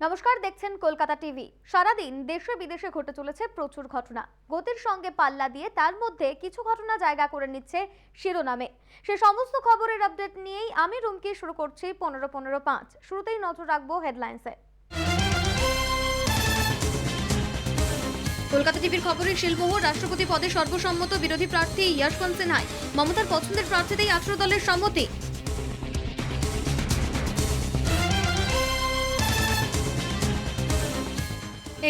নমস্কার, দেখছেন কলকাতা টিভি। সারাদিন দেশে বিদেশে ঘটে চলেছে প্রচুর ঘটনা। গতির সঙ্গে পাল্লা দিয়ে তার মধ্যে কিছু ঘটনা জায়গা করে নিচ্ছে শিরোনামে। সে সমস্ত খবরের আপডেট নিয়েই আমি রুমকি শুরু করছি 15-15-5। শুরুতেই নজর রাখবো হেডলাইন্সে। কলকাতা টিভির খবরে শিলমোহর রাষ্ট্রপতি পদে সর্বসম্মত বিরোধী প্রার্থী যশবন্ত সিনহায়। মমতার পছন্দের প্রার্থীতেই 18 দলের সম্মতি।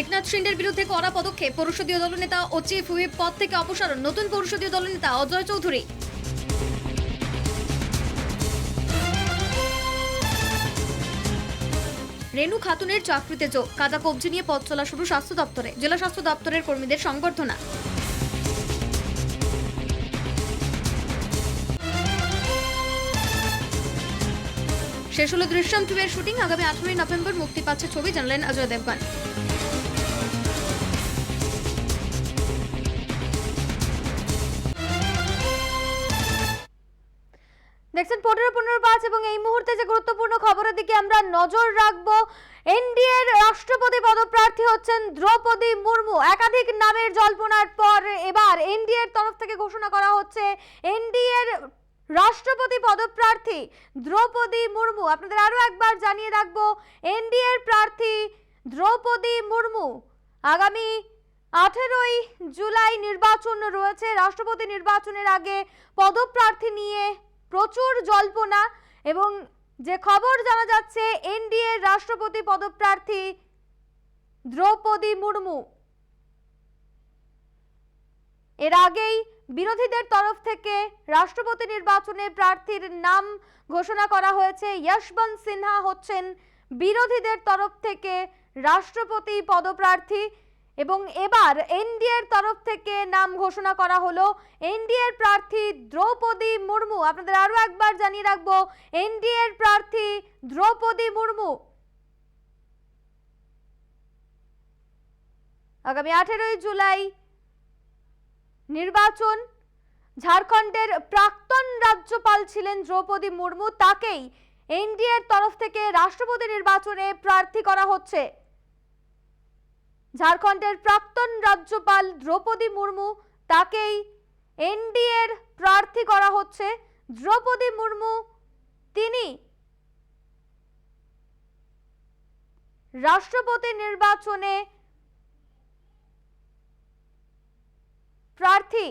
একনাথ শিন্ডের বিরুদ্ধে কড়া পদক্ষেপ, পরিষদীয় দলনেতা ও চিফ হুইপ পদ থেকে অপসারণ, নতুন পরিষদীয় দলনেতা অজয় চৌধুরী। রেনু খাতুনের চাকরিতে যোগ, কাদা কবজি নিয়ে পথ চলা শুরু স্বাস্থ্য দপ্তরে, জেলা স্বাস্থ্য দপ্তরের কর্মীদের সংবর্ধনা। শেষ হলো দৃশ্যম 2 এর শুটিং, আগামী 18 নভেম্বর মুক্তি পাচ্ছে ছবি, জানালেন অজয় দেবগন। দেখছেন 15-15-5 এবং এই মুহূর্তে যে গুরুত্বপূর্ণ খবরের দিকে আমরা নজর রাখবো। এনডিএর রাষ্ট্রপতি পদপ্রার্থী হচ্ছেন দ্রৌপদী মুর্মু। একাধিক নামের জল্পনার পর এবার এনডিএর তরফ থেকে ঘোষণা করা হচ্ছে এনডিএর রাষ্ট্রপতি পদপ্রার্থী দ্রৌপদী মুর্মু। আপনাদের আরো একবার জানিয়ে রাখবো, এনডিএর প্রার্থী দ্রৌপদী মুর্মু। আগামী 18ই জুলাই নির্বাচন রয়েছে। রাষ্ট্রপতি নির্বাচনের আগে পদপ্রার্থী নিয়ে প্রচুর জল্পনা এবং যে খবর জানা যাচ্ছে এনডিএর রাষ্ট্রপতি পদপ্রার্থী দ্রৌপদী মুর্মু। এর আগেই বিরোধীদের তরফ থেকে রাষ্ট্রপতি নির্বাচনে প্রার্থীর নাম ঘোষণা করা হয়েছে। যশবন্ত সিনহা হচ্ছেন বিরোধীদের তরফ থেকে রাষ্ট্রপতি পদপ্রার্থী এবং এবার এনডিএর তরফ থেকে নাম ঘোষণা করা হলো এনডিএর প্রার্থী দ্রৌপদী মুর্মু। আপনাদের আরো একবার জানিয়ে রাখবো, এনডিএর প্রার্থী দ্রৌপদী মুর্মু। আগামী 18ই জুলাই নির্বাচন। ঝাড়খণ্ডের প্রাক্তন রাজ্যপাল ছিলেন দ্রৌপদী মুর্মু, তাকেই এনডিএর তরফ থেকে রাষ্ট্রপতি নির্বাচনে প্রার্থী করা হচ্ছে। ঝাড়খণ্ডের প্রাক্তন রাজ্যপাল দ্রৌপদী মুর্মু, তাকেই এনডিএর প্রার্থী করা হচ্ছে। দ্রৌপদী মুর্মু তিনি রাষ্ট্রপতি নির্বাচনে প্রার্থী।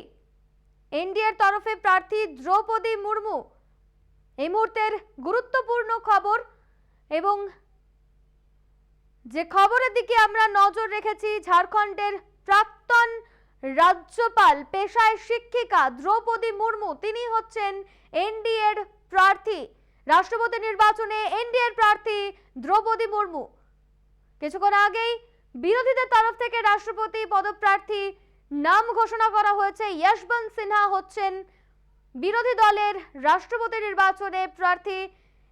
এনডিএর তরফে প্রার্থী দ্রৌপদী মুর্মু। এই মুহূর্তের গুরুত্বপূর্ণ খবর এবং যে খবরের দিকে আমরা নজর রেখেছি, ঝাড়খণ্ডের প্রাক্তন রাজ্যপাল পেশায় শিক্ষিকা দ্রৌপদী মুর্মু, তিনি হচ্ছেন এনডিএর প্রার্থী। রাষ্ট্রপতি নির্বাচনে এনডিএর প্রার্থী দ্রৌপদী মুর্মু। কিছুক্ষণ আগেই বিরোধীদের তরফ থেকে রাষ্ট্রপতি পদপ্রার্থী নাম ঘোষণা করা হয়েছে। যশবন্ত সিনহা হচ্ছেন বিরোধী দলের রাষ্ট্রপতি নির্বাচনে প্রার্থী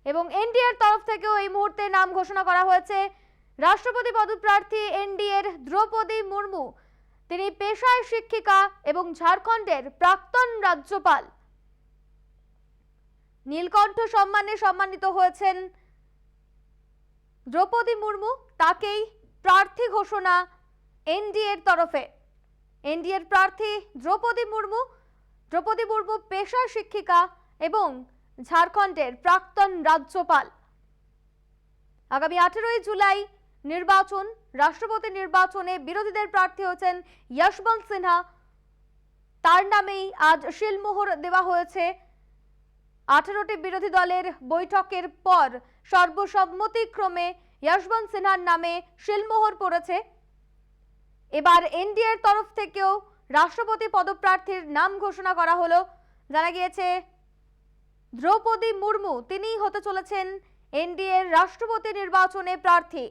এবং এনডিএর তরফ থেকেও এই মুহূর্তে নাম ঘোষণা করা হয়েছে রাষ্ট্রপতি পদপ্রার্থী এনডিএর দ্রৌপদী মুর্মু। তিনি পেশায় শিক্ষিকা এবং ঝাড়খণ্ডের প্রাক্তন রাজ্যপাল। নীলকণ্ঠ সম্মানে সম্মানিত হয়েছেন দ্রৌপদী মুর্মু, তাকেই প্রার্থী ঘোষণা এনডিএর তরফে। এনডিএর প্রার্থী দ্রৌপদী মুর্মু। দ্রৌপদী মুর্মু পেশায় শিক্ষিকা এবং ঝাড়খণ্ডের প্রাক্তন রাজ্যপাল। আগামী 18ই জুলাই নির্বাচন। রাষ্ট্রপতি নির্বাচনে বিরোধীদের প্রার্থী হচ্ছেন যশবন্ত সিনহা, তার নামেই আজ শিলমোহর দেওয়া হয়েছে। 18টি বিরোধী দলের বৈঠকের পর সর্বসম্মতিক্রমে যশবন্ত সিনহার নামে শিলমোহর পড়েছে। এবার এনডিএর তরফ থেকেও রাষ্ট্রপতি পদপ্রার্থীর নাম ঘোষণা করা হলো। জানা গিয়েছে দ্রৌপদী মুর্মু তিনিই হতে চলেছেন এনডিএর রাষ্ট্রপতি নির্বাচনে প্রার্থী।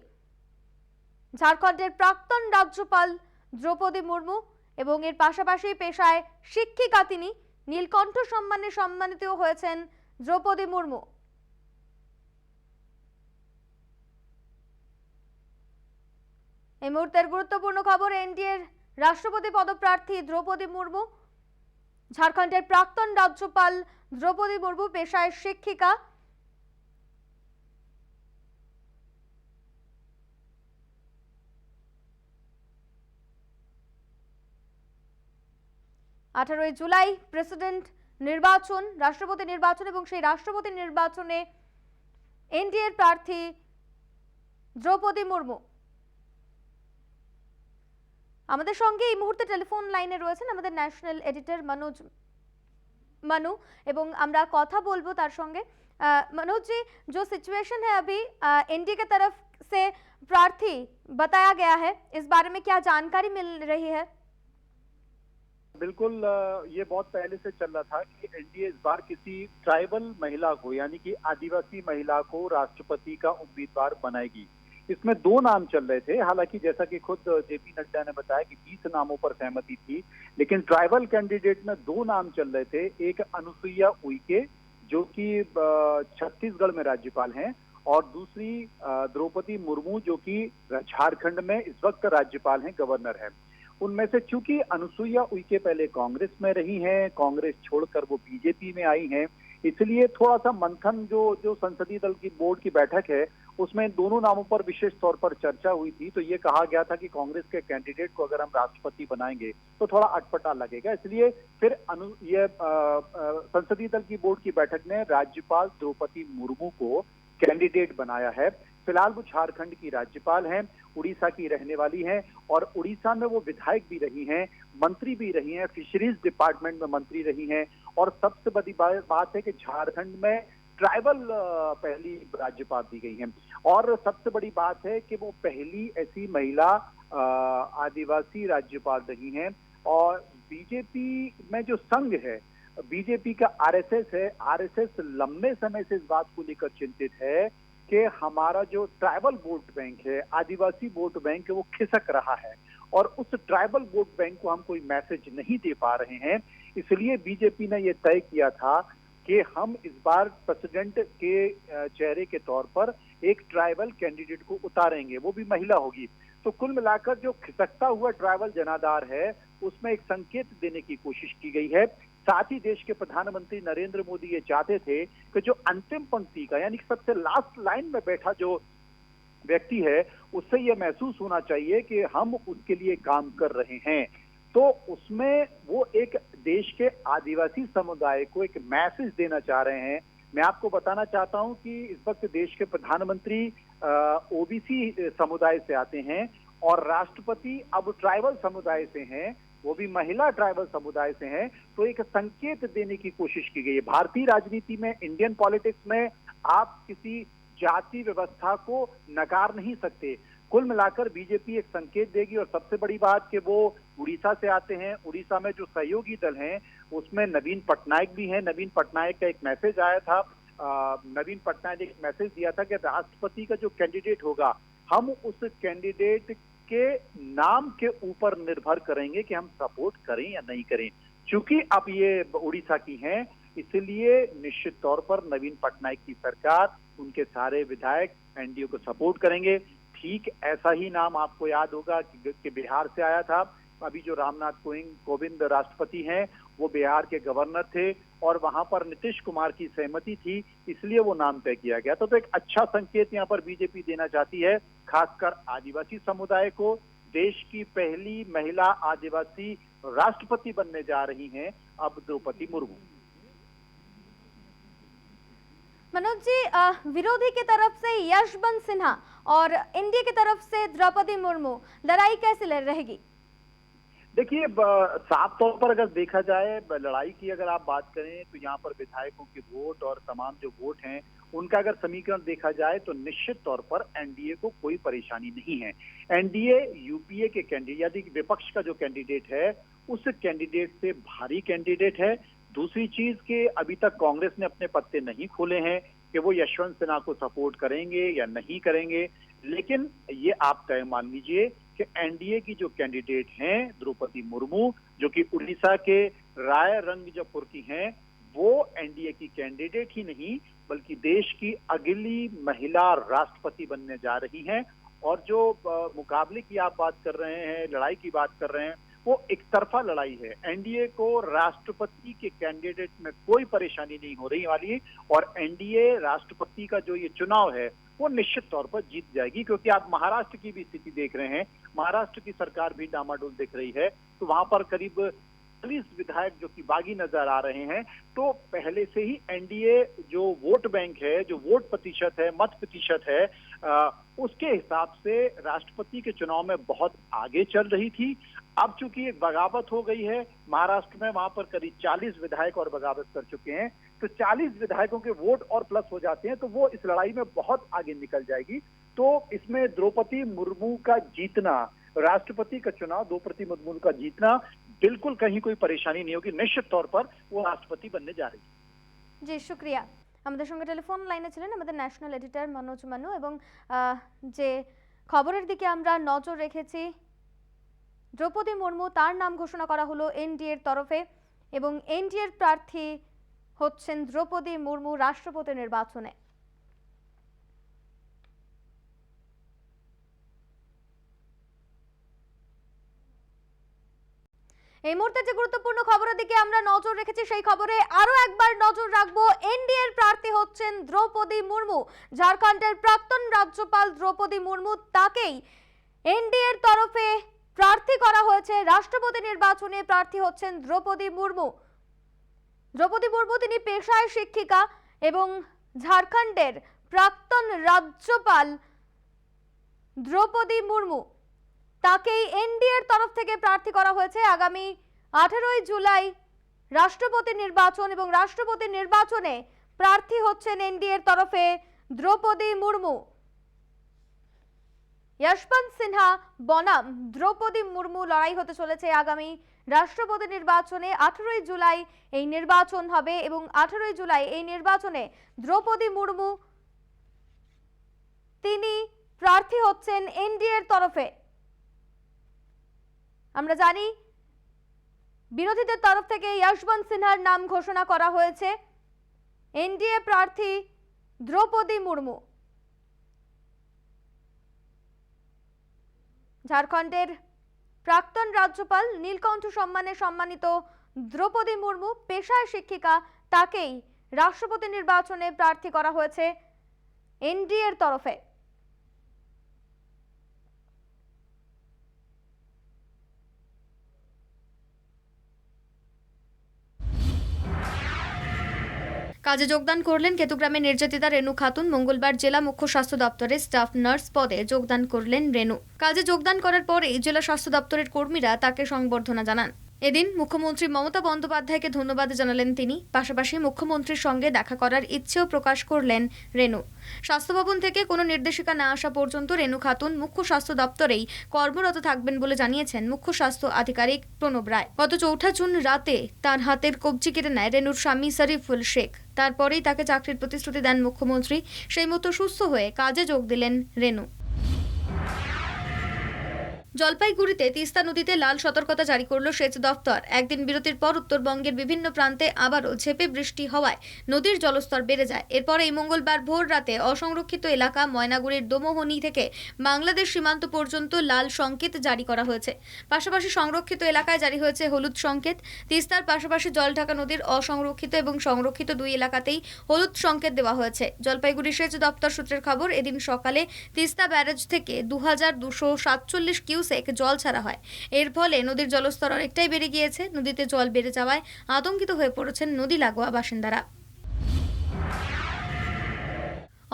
ঝাড়খণ্ডের প্রাক্তন রাজ্যপাল দ্রৌপদী মুর্মু এবং এর পাশাপাশি পেশায় শিক্ষিকা তিনি। নীলকণ্ঠ সম্মানে সম্মানিত হয়েছেন দ্রৌপদী মুর্মু। এই মুহূর্তের গুরুত্বপূর্ণ খবর, এনডিএর রাষ্ট্রপতি পদপ্রার্থী দ্রৌপদী মুর্মু। ঝাড়খণ্ডের প্রাক্তন রাজ্যপাল দ্রৌপদী মুর্মু পেশায় শিক্ষিকা। 18 জুলাই প্রেসিডেন্ট নির্বাচন, রাষ্ট্রপতি নির্বাচন এবং সেই রাষ্ট্রপতি নির্বাচনে এনডিএর প্রার্থী দ্রৌপদী মুর্মু। আমাদের সঙ্গে এই মুহূর্তে টেলিফোন লাইনে রয়েছেন আমাদের ন্যাশনাল এডিটর मनु এবং আমরা কথা বলবো তার সঙ্গে। मनोज जी, जो सिचुएशन है अभी एनडीए की तरफ से प्रार्थी बताया गया है, इस बारे में क्या जानकारी मिल रही है? बिल्कुल, ये बहुत पहले से चल रहा था कि एनडीए इस बार किसी ट्राइबल महिला को यानी कि आदिवासी महिला को राष्ट्रपति का उम्मीदवार बनाएगी। इसमें दो नाम चल रहे थे। हालांकि जैसा कि खुद जेपी नड्डा ने बताया कि 20 नामों पर सहमति थी, लेकिन ट्राइबल कैंडिडेट में दो नाम चल रहे थे। एक अनुसुईया उइके जो कि छत्तीसगढ़ में राज्यपाल हैं, और दूसरी द्रौपदी मुर्मू जो कि झारखंड में इस वक्त राज्यपाल हैं, गवर्नर हैं। उनमें से चूंकि अनुसुईया उइके पहले कांग्रेस में रही हैं, कांग्रेस छोड़कर वो बीजेपी में आई हैं, इसलिए थोड़ा सा मंथन जो संसदीय दल की बोर्ड की बैठक है उसमें दोनों नामों पर विशेष तौर पर चर्चा हुई थी। तो ये कहा गया था कि कांग्रेस के कैंडिडेट को अगर हम राष्ट्रपति बनाएंगे तो थोड़ा अटपटा लगेगा, इसलिए फिर संसदीय दल की बोर्ड की बैठक ने राज्यपाल द्रौपदी मुर्मू को कैंडिडेट बनाया है। फिलहाल वो झारखंड की राज्यपाल हैं, उड़ीसा की रहने वाली हैं, और उड़ीसा में वो विधायक भी रही हैं, मंत्री भी रही हैं, फिशरीज डिपार्टमेंट में मंत्री रही हैं, और सबसे बड़ी बात है कि झारखंड में ट्राइबल पहली राज्यपाल दी गई हैं। और सबसे बड़ी बात है कि वो पहली ऐसी महिला आदिवासी राज्यपाल रही हैं। और बीजेपी में जो संघ है, बीजेपी का आरएसएस है, आरएसएस लंबे समय से इस बात को लेकर चिंतित है कि हमारा जो ट्राइबल वोट बैंक है, आदिवासी वोट बैंक है, वो खिसक रहा है, और उस ट्राइबल वोट बैंक को हम कोई मैसेज नहीं दे पा रहे हैं। इसलिए बीजेपी ने यह तय किया था कि हम इस बार प्रेसिडेंट के चेहरे के तौर पर एक ट्राइबल कैंडिडेट को उतारेंगे, वो भी महिला होगी। तो कुल मिलाकर जो खिसकता हुआ ट्राइबल जनाधार है उसमें एक संकेत देने की कोशिश की गई है। साथ ही देश के प्रधानमंत्री नरेंद्र मोदी ये चाहते थे कि जो अंतिम पंक्ति का यानी सबसे लास्ट लाइन में बैठा जो व्यक्ति है उससे ये महसूस होना चाहिए कि हम उसके लिए काम कर रहे हैं। तो उसमें वो एक देश के आदिवासी समुदाय को एक मैसेज देना चाह रहे हैं। मैं आपको बताना चाहता हूं कि इस वक्त देश के प्रधानमंत्री ओबीसी समुदाय से आते हैं, और राष्ट्रपति अब ट्राइबल समुदाय से हैं, वो भी महिला ट्राइबल समुदाय से हैं। तो एक संकेत देने की कोशिश की गई है। भारतीय राजनीति में, इंडियन पॉलिटिक्स में आप किसी जाति व्यवस्था को नकार नहीं सकते। कुल मिलाकर बीजेपी एक संकेत देगी। और सबसे बड़ी बात कि वो उड़ीसा से आते हैं, उड़ीसा में जो सहयोगी दल हैं उसमें नवीन पटनायक भी हैं। नवीन पटनायक का एक मैसेज आया था, नवीन पटनायक ने एक मैसेज दिया था कि राष्ट्रपति का जो कैंडिडेट होगा हम उस कैंडिडेट के नाम के ऊपर निर्भर करेंगे कि हम सपोर्ट करें या नहीं करें। चूंकि अब ये उड़ीसा की हैं, इसलिए निश्चित तौर पर नवीन पटनायक की सरकार, उनके सारे विधायक एनडीए को सपोर्ट करेंगे। ठीक ऐसा ही नाम आपको याद होगा कि बिहार से आया था। अभी जो रामनाथ कोविंद राष्ट्रपति हैं वो बिहार के गवर्नर थे, और वहां पर नीतीश कुमार की सहमति थी, इसलिए वो नाम तय किया गया। तो एक अच्छा संकेत यहाँ पर बीजेपी देना चाहती है, खासकर आदिवासी समुदाय को। देश की पहली महिला आदिवासी राष्ट्रपति बनने जा रही हैं अब द्रौपदी मुर्मू। मनोज जी, विरोधी की तरफ से यशवंत सिन्हा और एनडीए की तरफ से द्रौपदी मुर्मू, लड़ाई कैसे रहेगी? देखिए, साफ तौर पर अगर देखा जाए लड़ाई की अगर आप बात करें तो यहाँ पर विधायकों के वोट और तमाम जो वोट हैं उनका अगर समीकरण देखा जाए तो निश्चित तौर पर एनडीए को कोई परेशानी नहीं है। एनडीए यूपीए के कैंडिडेट यानी विपक्ष का जो कैंडिडेट है उस कैंडिडेट से भारी कैंडिडेट है। दूसरी चीज के अभी तक कांग्रेस ने अपने पत्ते नहीं खोले हैं कि वो यशवंत सिन्हा को सपोर्ट करेंगे या नहीं करेंगे, लेकिन ये आप तय मान लीजिए कि एनडीए की जो कैंडिडेट हैं द्रौपदी मुर्मू, जो कि उड़ीसा के रायरंजपुर की हैं, वो एनडीए की कैंडिडेट ही नहीं बल्कि देश की अगली महिला राष्ट्रपति बनने जा रही हैं। और जो मुकाबले की आप बात कर रहे हैं, लड़ाई की बात कर रहे हैं, वो एक तरफा लड़ाई है। एनडीए को राष्ट्रपति के कैंडिडेट में कोई परेशानी नहीं हो रही वाली, और एनडीए राष्ट्रपति का जो ये चुनाव है वो निश्चित तौर पर जीत जाएगी। क्योंकि आप महाराष्ट्र की भी स्थिति देख रहे हैं, महाराष्ट्र की सरकार भी डामाडोल दिख रही है। तो वहां पर करीब 40 विधायक जो कि बागी नजर आ रहे हैं। तो पहले से ही एनडीए जो वोट बैंक है, जो वोट प्रतिशत है, मत प्रतिशत है, उसके हिसाब से राष्ट्रपति के चुनाव में बहुत आगे चल रही थी। अब चूंकि एक बगावत हो गई है महाराष्ट्र में, वहां पर करीब 40 विधायक और बगावत कर चुके हैं, तो 40 विधायकों के वोट और प्लस हो जाते हैं, तो वो इस लड़ाई में बहुत आगे निकल जाएगी। तो इसमें द्रौपदी मुर्मू का जीतना, राष्ट्रपति का चुनाव द्रौपदी मुर्मू का जीतना बिल्कुल कहीं कोई परेशानी नहीं होगी। निश्चित तौर पर वो राष्ट्रपति बनने जा रही है। जी शुक्रिया। আমাদের সঙ্গে টেলিফোন লাইনে ছিলেন আমাদের ন্যাশনাল এডিটর মনোজ মানু এবং যে খবরের দিকে আমরা নজর রেখেছি, দ্রৌপদী মুর্মু তার নাম ঘোষণা করা হলো এনডিএর তরফে এবং এনডিএর প্রার্থী হচ্ছেন দ্রৌপদী মুর্মু রাষ্ট্রপতি নির্বাচনে। এই মুহূর্তে যে গুরুত্বপূর্ণ খবরের দিকে আমরা নজর রেখেছি সেই খবরে আরো একবার নজর রাখবো। এনডিএর প্রার্থী হচ্ছেন দ্রৌপদী মুর্মু। ঝাড়খণ্ডের প্রাক্তন রাজ্যপাল দ্রৌপদী মুর্মু, তাকেই এনডিএর তরফে প্রার্থী করা হয়েছে। রাষ্ট্রপতি নির্বাচনে প্রার্থী হচ্ছেন দ্রৌপদী মুর্মু। দ্রৌপদী মুর্মু তিনি পেশায় শিক্ষিকা এবং ঝাড়খণ্ডের প্রাক্তন রাজ্যপাল দ্রৌপদী মুর্মু, তাকেই এনডিএর তরফ থেকে প্রার্থী করা হয়েছে। আগামী 18ই জুলাই রাষ্ট্রপতি নির্বাচন এবং রাষ্ট্রপতি নির্বাচনে প্রার্থী হচ্ছেন এনডিএর তরফে দ্রৌপদী মুর্মু। যশবন্ত সিনহা বনাম দ্রৌপদী মুর্মু লড়াই হতে চলেছে আগামী রাষ্ট্রপতি নির্বাচনে। 18ই জুলাই এই নির্বাচন হবে এবং 18ই জুলাই এই নির্বাচনে দ্রৌপদী মুর্মু তিনি প্রার্থী হচ্ছেন এনডিএর তরফে। আমরা জানি বিরোধীদের তরফ থেকে যশবন্ত সিনহার নাম ঘোষণা করা হয়েছে। এনডিএ প্রার্থী দ্রৌপদী মুর্মু। ঝাড়খণ্ডের প্রাক্তন রাজ্যপাল নীলকণ্ঠ সম্মানে সম্মানিত দ্রৌপদী মুর্মু পেশায় শিক্ষিকা, তাকেই রাষ্ট্রপতি নির্বাচনে প্রার্থী করা হয়েছে এনডিএর তরফে। কাজে যোগদান করলেন কেতুগ্রামের নির্যাতিতা রেণু খাতুন। মঙ্গলবার জেলা মুখ্য স্বাস্থ্য দপ্তরে স্টাফ নার্স পদে যোগদান করলেন রেণু। কাজে যোগদান করার পরেই জেলা স্বাস্থ্য দপ্তরের কর্মীরা তাকে সংবর্ধনা জানান। এদিন মুখ্যমন্ত্রী মমতা বন্দ্যোপাধ্যায়কে ধন্যবাদ জানালেন তিনি। পাশাপাশি মুখ্যমন্ত্রীর সঙ্গে দেখা করার ইচ্ছেও প্রকাশ করলেন রেণু। স্বাস্থ্য ভবন থেকে কোনো নির্দেশিকা না আসা পর্যন্ত রেণু খাতুন মুখ্য স্বাস্থ্য দপ্তরেই কর্মরত থাকবেন বলে জানিয়েছেন মুখ্য স্বাস্থ্য আধিকারিক প্রণব রায়। গত 4 জুন রাতে তার হাতের কবজি কেটে নেয় রেণুর স্বামী শরীফুল শেখ। তারপরেই তাকে চাকরির প্রতিশ্রুতি দেন মুখ্যমন্ত্রী। সেই মতো সুস্থ হয়ে কাজে যোগ দিলেন রেণু। জলপাইগুড়িতে তিস্তা নদীতে লাল সতর্কতা জারি করল সেচ দফতর। একদিন বিরতির পর উত্তরবঙ্গের বিভিন্ন প্রান্তে আবারও ঝেঁপে বৃষ্টি হওয়ায় নদীর জলস্তর বেড়ে যায়। এরপর এই মঙ্গলবার ভোর রাতে অসংরক্ষিত এলাকা ময়নাগুড়ির দোমোহনী থেকে বাংলাদেশ সীমান্ত পর্যন্ত লাল সংকেত জারি করা হয়েছে। পাশাপাশি সংরক্ষিত এলাকায় জারি হয়েছে হলুদ সংকেত। তিস্তার পাশাপাশি জলঢাকা নদীর অসংরক্ষিত এবং সংরক্ষিত 2 এলাকাতেই হলুদ সংকেত দেওয়া হয়েছে। জলপাইগুড়ি সেচ দপ্তর সূত্রের খবর, এদিন সকালে তিস্তা ব্যারেজ থেকে 2247 কিউসেক জল ছাড়া হয়। এর ফলে নদীর জলস্তর অনেকটাই বেড়ে গিয়েছে। নদীতে জল বেড়ে যাওয়ায় আতঙ্কিত হয়ে পড়েছেন নদী লাগোয়া বাসিন্দারা।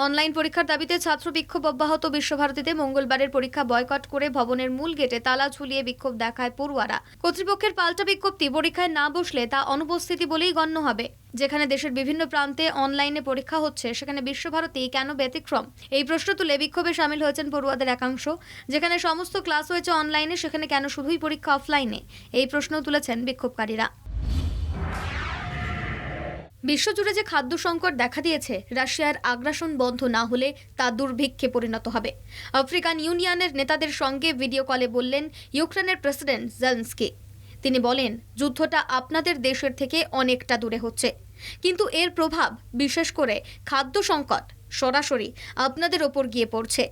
অনলাইন পরীক্ষার দাবিতে ছাত্র বিক্ষোভ অব্যাহত। বিশ্বভারতীতে মঙ্গলবারের পরীক্ষা বয়কট করে ভবনের মূল গেটে তালা ঝুলিয়ে বিক্ষোভ দেখায় পড়ুয়ারা। কর্তৃপক্ষের পাল্টা বিজ্ঞপ্তি, পরীক্ষায় না বসলে তা অনুপস্থিতি বলেই গণ্য হবে। যেখানে দেশের বিভিন্ন প্রান্তে অনলাইনে পরীক্ষা হচ্ছে, সেখানে বিশ্বভারতী কেন ব্যতিক্রম? এই প্রশ্ন তুলে বিক্ষোভে সামিল হয়েছেন পড়ুয়াদের একাংশ। যেখানে সমস্ত ক্লাস হয়েছে অনলাইনে, সেখানে কেন শুধুই পরীক্ষা অফলাইনে? এই প্রশ্ন তুলেছেন বিক্ষোভকারীরা। বিশ্বজুড়ে যে খাদ্য সংকট দেখা দিয়েছে, রাশিয়ার আগ্রাসন বন্ধ না হলে তা দুর্ভিক্ষে পরিণত হবে। আফ্রিকান ইউনিয়নের নেতাদের সঙ্গে ভিডিও কলে বললেন ইউক্রেনের প্রেসিডেন্ট জেলেনস্কি। তিনি বলেন, যুদ্ধটা আপনাদের দেশের থেকে অনেকটা দূরে হচ্ছে, কিন্তু এর প্রভাব বিশেষ করে খাদ্য সংকট সরাসরি আপনাদের ওপর গিয়ে পড়ছে।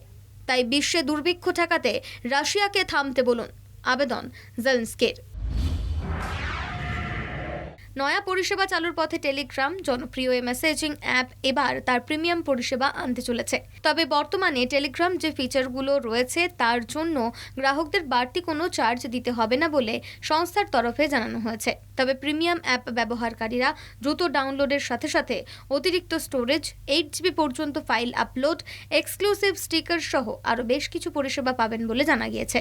তাই বিশ্বে দুর্ভিক্ষ ঠেকাতে রাশিয়াকে থামতে বলুন, আবেদন জেলেনস্কির। নয়া পরিষেবা চালুর পথে টেলিগ্রাম, জনপ্রিয় এই মেসেজিং অ্যাপ এবার তার প্রিমিয়াম পরিষেবা আনতে চলেছে। তবে বর্তমানে টেলিগ্রাম যে ফিচারগুলো রয়েছে তার জন্য গ্রাহকদের বাড়তি কোনো চার্জ দিতে হবে না বলে সংস্থার তরফে জানানো হয়েছে। তবে প্রিমিয়াম অ্যাপ ব্যবহারকারীরা দ্রুত ডাউনলোডের সাথে সাথে অতিরিক্ত স্টোরেজ, 8 GB পর্যন্ত ফাইল আপলোড, এক্সক্লুসিভ স্টিকার সহ আরও বেশ কিছু পরিষেবা পাবেন বলে জানা গিয়েছে।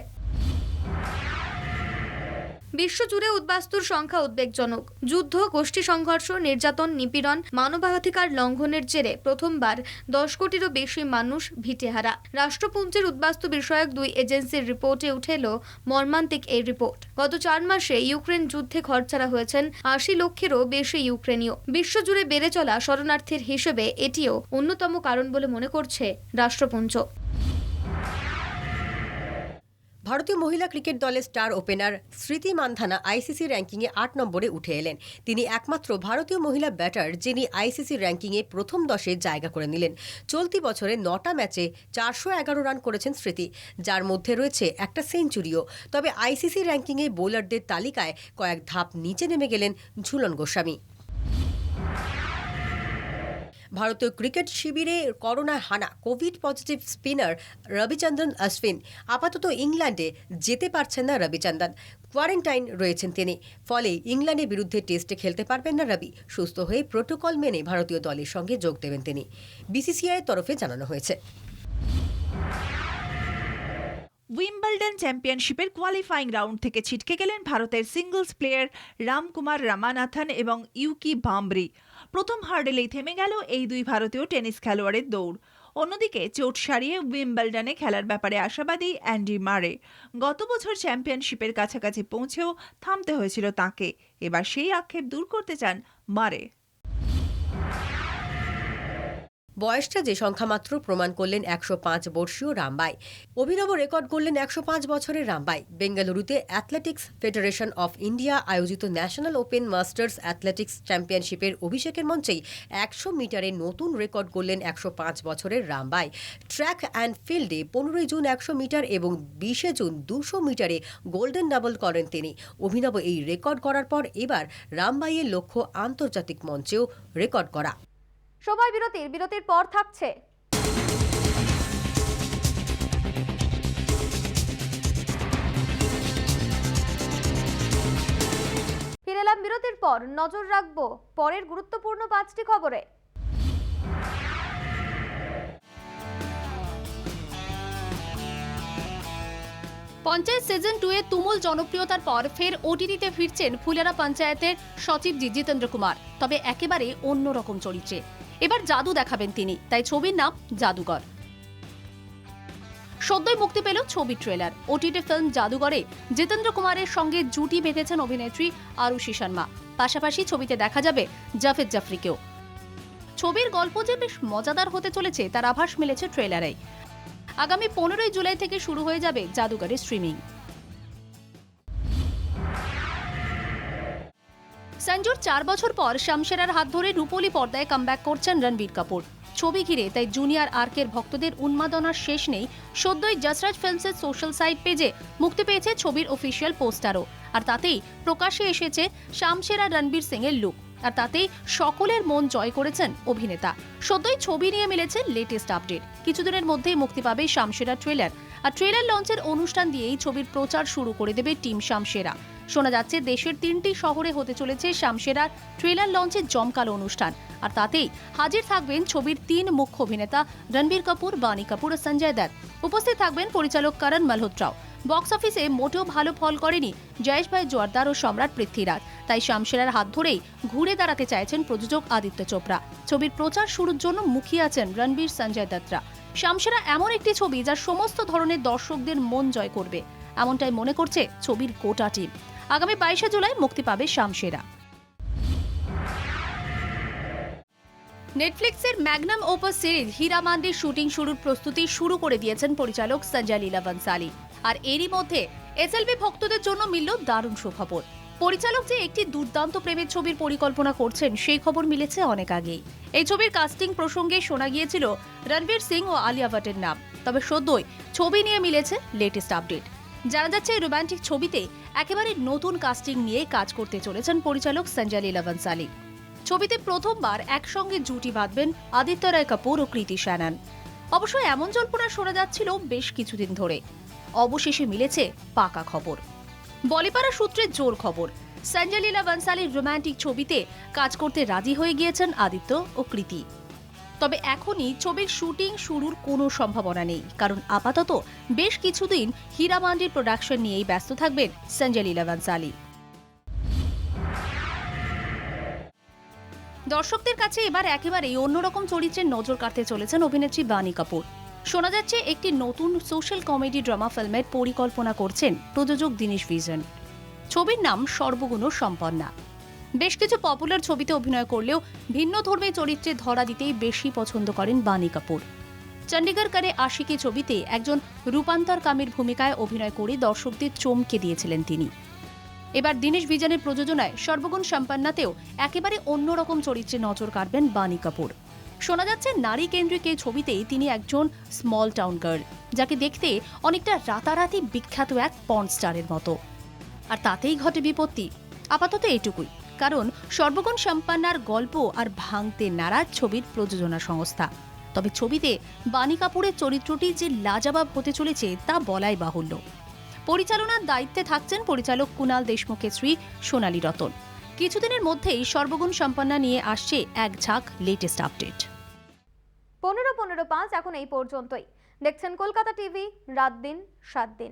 বিশ্বজুড়ে উদ্বাস্তুর সংখ্যা উদ্বেগজনক। যুদ্ধ, গোষ্ঠী সংঘর্ষ, নির্যাতন, নিপীড়ন, মানবাধিকার লঙ্ঘনের জেরে প্রথমবার 10 কোটিরও বেশি মানুষ ভিটেহারা। রাষ্ট্রপুঞ্জের উদ্বাস্তু বিষয়ক 2 এজেন্সির রিপোর্টে উঠে এলো মর্মান্তিক এই রিপোর্ট। গত 4 মাসে ইউক্রেন যুদ্ধে ঘরছাড়া হয়েছেন 80 লক্ষেরও বেশি ইউক্রেনীয়। বিশ্বজুড়ে বেড়ে চলা শরণার্থীর হিসেবে এটিও অন্যতম কারণ বলে মনে করছে রাষ্ট্রপুঞ্জ। ভারতীয় মহিলা ক্রিকেট দলের স্টার ওপেনার স্মৃতি মান্ধানা আইসিসি র্যাঙ্কিংয়ে 8 নম্বরে উঠে এলেন। তিনি একমাত্র ভারতীয় মহিলা ব্যাটার যিনি আইসিসি র্যাঙ্কিংয়ে প্রথম 10-এ জায়গা করে নিলেন। চলতি বছরে 9টা ম্যাচে 411 রান করেছেন স্মৃতি, যার মধ্যে রয়েছে একটা সেঞ্চুরিও। তবে আইসিসি র্যাঙ্কিংয়ে বোলারদের তালিকায় কয়েক ধাপ নিচে নেমে গেলেন ঝুলন গোস্বামী। ভারতীয় ক্রিকেট শিবিরে করোনায় হানা Covid positive spinner Ravichandran Ashwin. আপাতত ইংল্যান্ডে যেতে পারছেন না রবিচন্দ্রন, কোয়ারেন্টাইন রয়েছেন তিনি। ফলে ইংল্যান্ডের বিরুদ্ধে টেস্টে খেলতে পারবেন না রবি। সুস্থ হয়ে প্রোটোকল মেনে ভারতীয় দলের সঙ্গে যোগ দেবেন তিনি, বিসিসিআই তরফে জানানো হয়েছে। উইম্বলডন চ্যাম্পিয়নশিপের কোয়ালিফাইং রাউন্ড থেকে ছিটকে গেলেন ভারতের সিঙ্গলস প্লেয়ার রামকুমার রামানাথন এবং ইউকি ভাম্বরি। প্রথম হার্ডেলেই থেমে গেল এই দুই ভারতীয় টেনিস খেলোয়াড়ের দৌড়। অন্যদিকে চোট সারিয়ে উইম্বলডনে খেলার ব্যাপারে আশাবাদী অ্যান্ডি মারে। গত বছর চ্যাম্পিয়নশিপের কাছাকাছি পৌঁছেও থামতে হয়েছিল তাঁকে। এবার সেই আক্ষেপ দূর করতে চান মারে। বয়সটা যে সংখ্যা মাত্র প্রমাণ করলেন 105 বর্ষীয় রামবাই। অভিনব রেকর্ড করলেন 105 বছরের রামবাই। বেঙ্গালুরুতে অ্যাথলেটিক্স ফেডারেশন অফ ইন্ডিয়া আয়োজিত ন্যাশনাল ওপেন মাস্টার্স অ্যাথলেটিক্স চ্যাম্পিয়নশিপের অভিষেকের মঞ্চেই 100 মিটারে নতুন রেকর্ড করলেন 105 বছরের রামবাই। ট্র্যাক অ্যান্ড ফিল্ডে 15 জুন 100 মিটার এবং 20 জুন 200 মিটারে গোল্ডেন ডাবল করেন তিনি। অভিনব এই রেকর্ড করার পর এবার রামবাইয়ের লক্ষ্য আন্তর্জাতিক মঞ্চেও রেকর্ড করা। সময় বিরতির পর থাকছে ফিরে এলাম বিরতির পর। নজর রাখবো পরের গুরুত্বপূর্ণ 5টি খবরে। পঞ্চায়েত সিজন 2 এ তুমুল জনপ্রিয়তার পর ফের ওটিটিতে ফিরছেন ফুলেরা পঞ্চায়েতের সচিব জিতেন্দ্র কুমার। তবে একেবারে অন্যরকম চরিত্রে। এবার জাদু দেখাবেন তিনি, তাই ছবির নাম জাদুঘর। সদ্যই মুক্তি পেল ছবির ট্রেলার। ওটিটি ফিল্ম জাদুঘরে জিতেন্দ্র কুমারের সঙ্গে জুটি বেঁধেছেন অভিনেত্রী আরুষি শর্মা। পাশাপাশি ছবিতে দেখা যাবে জাভেদ জাফরিকেও। ছবির গল্প যে বেশ মজাদার হতে চলেছে তার আভাস মিলেছে ট্রেলারে। আগামী 15 জুলাই থেকে শুরু হয়ে যাবে জাদুঘরের স্ট্রিমিং। সঞ্জুর 4 বছর পর শামশেরার হাত ধরে রূপোলি পর্দায় কামব্যাক করছেন রণবীর কাপুর। ছবি ঘিরে তাই জুনিয়র আর্কের ভক্তদের উন্মাদনার শেষ নেই। সদ্যই যশরাজ ফিল্মসের সোশ্যাল সাইট পেজে মুক্তি পেয়েছে ছবির অফিসিয়াল পোস্টারও। আর তাতেই প্রকাশ্যে এসেছে শামশেরা রণবীর সিং এর লুক। আর তাতেই সকলের মন জয় করেছেন অভিনেতা। সদ্যই ছবি নিয়ে মিলেছে লেটেস্ট আপডেট। কিছুদিনের মধ্যেই মুক্তি পাবে শামশেরা ট্রেলার। আর ট্রেলার লঞ্চের অনুষ্ঠান দিয়েই ছবির প্রচার শুরু করে দেবে টিম শামশেরা। শোনা যাচ্ছে দেশের 3টি শহরে হতে চলেছে শামশেরার ট্রেলার লঞ্চের জমকালো অনুষ্ঠান। আর তাতেই হাজির থাকবেন ছবির 3 মুখ্য অভিনেতা রণবীর কাপুর, বানি কাপুর ও সঞ্জয় দত্ত। উপস্থিত থাকবেন পরিচালক করণ মালহোত্রাও। বক্স অফিসে মোটেও ভালো ফল করেনি জয়েশ ভাই জোয়ারদার ও সম্রাট পৃথ্বীরাজ। তাই শামশেরার হাত ধরেই ঘুরে দাঁড়াতে চাইছেন প্রযোজক আদিত্য চোপড়া। ছবির প্রচার শুরুর জন্য মুখিয়ে আছেন রণবীর, সঞ্জয় দত্তরা। শামশেরা এমন একটি ছবি যা সমস্ত ধরনের দর্শকদের মন জয় করবে, এমনটাই মনে করছে ছবির গোটা টিম। আগামী 22 জুলাই মুক্তি পাবে শামশেরা। নেটফ্লিক্সের ম্যাগনাম ওপাস সিরিজ হীরা মান্ডির শুটিং শুরুর প্রস্তুতি শুরু করে দিয়েছেন পরিচালক সঞ্জয় লীলা বনসালী। আর এরই মধ্যে এসএলভি ভক্তদের জন্য মিলল দারুণ সুখবর। পরিচালক যে একটি দুর্দান্ত প্রেমের ছবির পরিকল্পনা করছেন সেই খবর মিলেছে অনেক আগেই। এই ছবির কাস্টিং প্রসঙ্গে শোনা গিয়েছিল রণবীর সিং ও আলিয়া ভট্টের নাম। তবে সদ্যই ছবি নিয়ে মিলেছে লেটেস্ট আপডেট। জানা যাচ্ছে এই রোমান্টিক ছবিতে একেবারে নতুন কাস্টিং নিয়ে কাজ করতে চলেছেন পরিচালক সঞ্জয় লীলা বনসালী। ছবিতে প্রথমবার একসঙ্গে জুটি বাঁধবেন আদিত্য রায় কাপুর ও কৃতি শ্যানন। অবশ্য এমন জল্পনা শোনা যাচ্ছিল বেশ কিছুদিন ধরে, অবশেষে মিলেছে পাকা খবর। বলিপাড়া সূত্রে জোর খবর, সঞ্জয় লীলা বনসালীর রোমান্টিক ছবিতে কাজ করতে রাজি হয়ে গিয়েছেন আদিত্য ও কৃতি। তবে এখনই ছবির শুটিং শুরুর কোনো সম্ভাবনা নেই, কারণ আপাতত বেশ কিছুদিন হীরা মান্ডির প্রোডাকশন নিয়েই ব্যস্ত থাকবেন সঞ্জয় লীলা বনসালী। দর্শকদের কাছে এবার একেবারেই অন্যরকম চরিত্রে নজর কাটতে চলেছেন অভিনেত্রী বাণী কাপুর। শোনা যাচ্ছে একটি নতুন সোশ্যাল কমেডি ড্রামা ফিল্মের পরিকল্পনা করছেন প্রযোজক দীনেশ ভিজন। ছবির নাম সর্বগুণ সম্পন্না। বেশ কিছু পপুলার ছবিতে অভিনয় করলেও ভিন্ন ধর্মী চরিত্রে ধরা দিতেই বেশি পছন্দ করেন বাণী কাপুর। চণ্ডীগড় করে আশিকি ছবিতে একজন রূপান্তরকামীর ভূমিকায় অভিনয় করে দর্শকদের চমকে দিয়েছিলেন তিনি। এবার দীনেশ ভিজনের প্রযোজনায় সর্বগুণ সম্পন্নাতেও একেবারে অন্যরকম চরিত্রে নজর কাটবেন বাণী কাপুর। শোনা যাচ্ছে নারী কেন্দ্রিক এই ছবিতেই তিনি একজন স্মল টাউন গার্ল, যাকে দেখতে অনেকটা রাতারাতি বিখ্যাত এক পর্ন স্টারের মতো। আর তাতেই ঘটে বিপত্তি। আপাতত এটুকুই, কারণ সর্বগুণ সম্পন্নার গল্প আর ভাঙতে নারাজ ছবির প্রযোজনা সংস্থা। তবে ছবিতে বাণী কাপুরের চরিত্রটি যে লাজবাব হতে চলেছে তা বলাই বাহুল্য। পরিচালনার দায়িত্বে থাকছেন পরিচালক কুনাল দেশমুখের স্ত্রী সোনালী রতন। কিছুদিনের মধ্যেই সর্বগুণ সম্পন্না নিয়ে আসছে এক ঝাঁক লেটেস্ট আপডেট। 15:15:05 এখন এই পর্যন্তই। দেখছেন কলকাতা টিভি, রাত দিন 7 দিন।